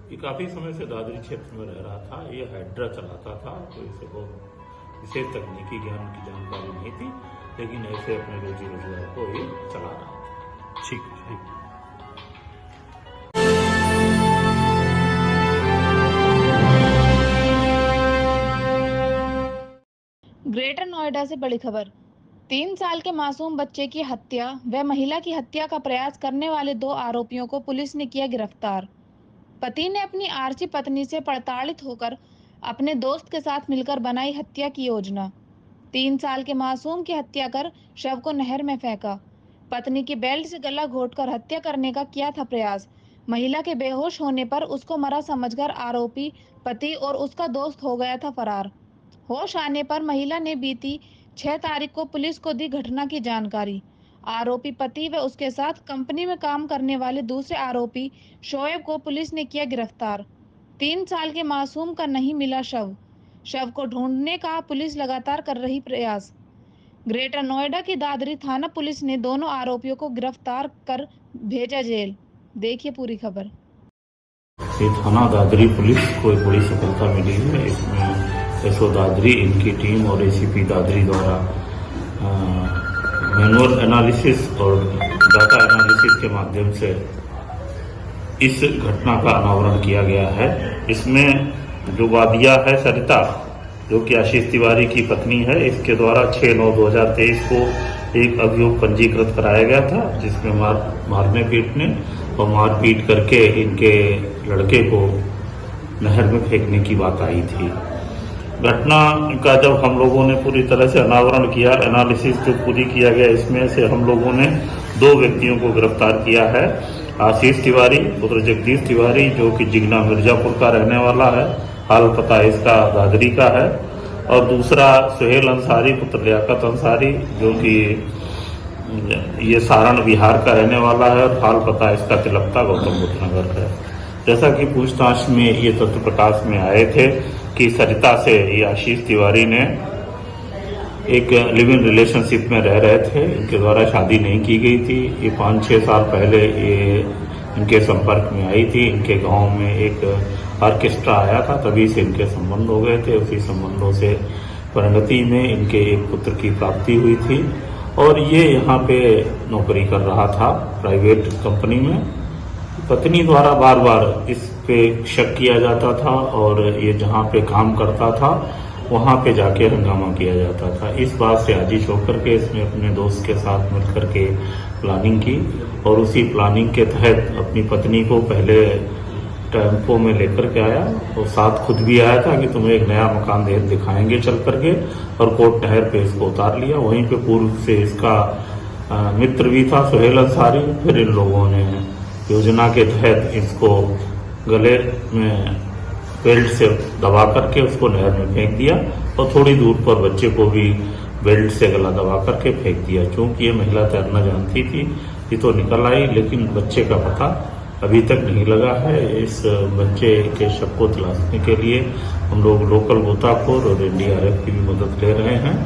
ये काफी समय से दादरी क्षेत्र में रह रहा था। ये हाइड्रा चलाता था, तो इसे बहुत विशेष तकनीकी ज्ञान की जानकारी नहीं थी, लेकिन ऐसे अपने रोजी रोजगार को ये चला रहा था। ठीक है। ग्रेटर नोएडा से बड़ी खबर। 3 साल के मासूम बच्चे की हत्या व महिला की हत्या का प्रयास करने वाले 2 आरोपियों को पुलिस ने किया गिरफ्तार। पति ने अपनी आरसी पत्नी से प्रताड़ित होकर अपने दोस्त के साथ मिलकर बनाई हत्या की योजना। 3 साल के मासूम की हत्या कर शव को नहर में फेंका। पत्नी की बेल्ट से गला घोंटकर हत्या करने का किया था प्रयास। महिला के बेहोश होने पर उसको मरा समझकर आरोपी पति और उसका दोस्त हो गया था फरार। होश आने पर महिला ने बीती 6 तारीख को पुलिस को दी घटना की जानकारी। आरोपी पति व उसके साथ कंपनी में काम करने वाले दूसरे आरोपी शोएब को पुलिस ने किया गिरफ्तार। 3 साल के मासूम का नहीं मिला शव। शव को ढूंढने का पुलिस लगातार कर रही प्रयास। ग्रेटर नोएडा की दादरी थाना पुलिस ने दोनों आरोपियों को गिरफ्तार कर भेजा जेल। देखिए पूरी खबर। ये थाना दादरी पुलिस को एक बड़ी सफलता मिली है। इसमें एसओ दादरी, इनकी टीम और एसीपी दादरी द्वारा मैनुअल एनालिसिस और डाटा एनालिसिस के माध्यम से इस घटना का अनावरण किया गया है। इसमें जो वादिया है सरिता, जो कि आशीष तिवारी की पत्नी है, इसके द्वारा 6/9/2023 को एक अभियोग पंजीकृत कराया गया था, जिसमें मारने पीटने और मारपीट करके इनके लड़के को नहर में फेंकने की बात आई थी। घटना का जब हम लोगों ने पूरी तरह से अनावरण किया, एनालिसिस जो पूरी किया गया, इसमें से हम लोगों ने 2 व्यक्तियों को गिरफ्तार किया है। आशीष तिवारी पुत्र जगदीश तिवारी, जो कि जिगना मिर्जापुर का रहने वाला है, हाल पता इसका दादरी का है, और दूसरा सुहेल अंसारी पुत्र लियाकत अंसारी, जो कि ये सारण बिहार का रहने वाला है, और हाल पता इसका तिलकता गौतम बुद्ध नगर का है। जैसा कि पूछताछ में ये तथ्य प्रकाश में आए थे कि सरिता से ये आशीष तिवारी ने एक लिव इन रिलेशनशिप में रह रहे थे। इनके द्वारा शादी नहीं की गई थी। ये 5-6 साल पहले ये इनके संपर्क में आई थी। इनके गांव में एक ऑर्केस्ट्रा आया था, तभी से इनके संबंध हो गए थे। उसी संबंधों से परिणति में इनके एक पुत्र की प्राप्ति हुई थी, और ये यहाँ पे नौकरी कर रहा था प्राइवेट कंपनी में। पत्नी द्वारा बार बार इस पे शक किया जाता था, और ये जहाँ पे काम करता था वहाँ पे जाके हंगामा किया जाता था। इस बात से आजिश होकर के इसने अपने दोस्त के साथ मिलकर के प्लानिंग की, और उसी प्लानिंग के तहत अपनी पत्नी को पहले टेम्पो में लेकर के आया, और साथ खुद भी आया था कि तुम्हें एक नया मकान दिखाएंगे चल करके, और कोट नहर पे इसको उतार लिया। वहीं पे पूर्व से इसका मित्र भी था सुहेल अंसारी। फिर इन लोगों ने योजना के तहत इसको गले में बेल्ट से दबा करके उसको नहर में फेंक दिया, और थोड़ी दूर पर बच्चे को भी बेल्ट से गला दबा करके फेंक दिया। क्योंकि ये महिला तैरना जानती थी, ये तो निकल आई, लेकिन बच्चे का पता अभी तक नहीं लगा है। इस बच्चे के शव को तलाशने के लिए हम लोग लोकल गोताखोर और एनडीआरएफ की भी मदद ले रहे हैं,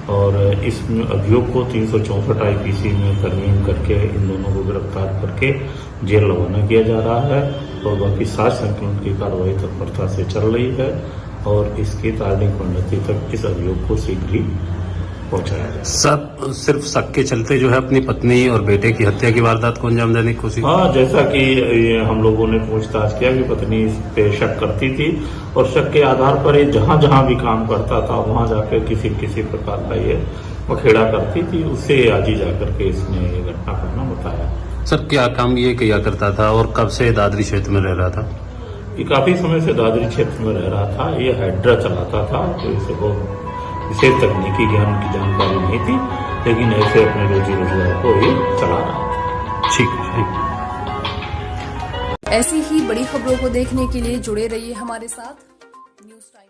और इस अभियोग को 364 आईपीसी में तरमीम करके इन दोनों को गिरफ्तार करके जेल रवाना किया जा रहा है, और बाकी साक्ष्य संकलन की कार्रवाई तत्परता से चल रही है, और इसकी तार्किक परिणति तक इस अभियोग को शीघ्र ही पहुंचाया जाए। सब सिर्फ शक के चलते जो है अपनी पत्नी और बेटे की हत्या की वारदात को अंजाम देने की कोशिश। हाँ, जैसा कि ये हम लोगों ने पूछताछ किया कि पत्नी इस पे शक करती थी, और शक के आधार पर ये जहाँ जहाँ भी काम करता था वहाँ जाकर किसी प्रकार का ये बखेड़ा करती थी। उससे आज ही जाकर के इसने ये घटना करना बताया। सर, क्या काम ये किया करता था और कब से दादरी क्षेत्र में रह रहा था? ये काफी समय से दादरी क्षेत्र में रह रहा था। ये हाइड्रा चलाता था, तो इसे बहुत विशेष तकनीकी ज्ञान की जानकारी नहीं थी, लेकिन ऐसे अपने रोजी रोजगार को ये चला रहा था। ठीक है। ऐसी ही बड़ी खबरों को देखने के लिए जुड़े रहिए हमारे साथ न्यूज़ टाइम।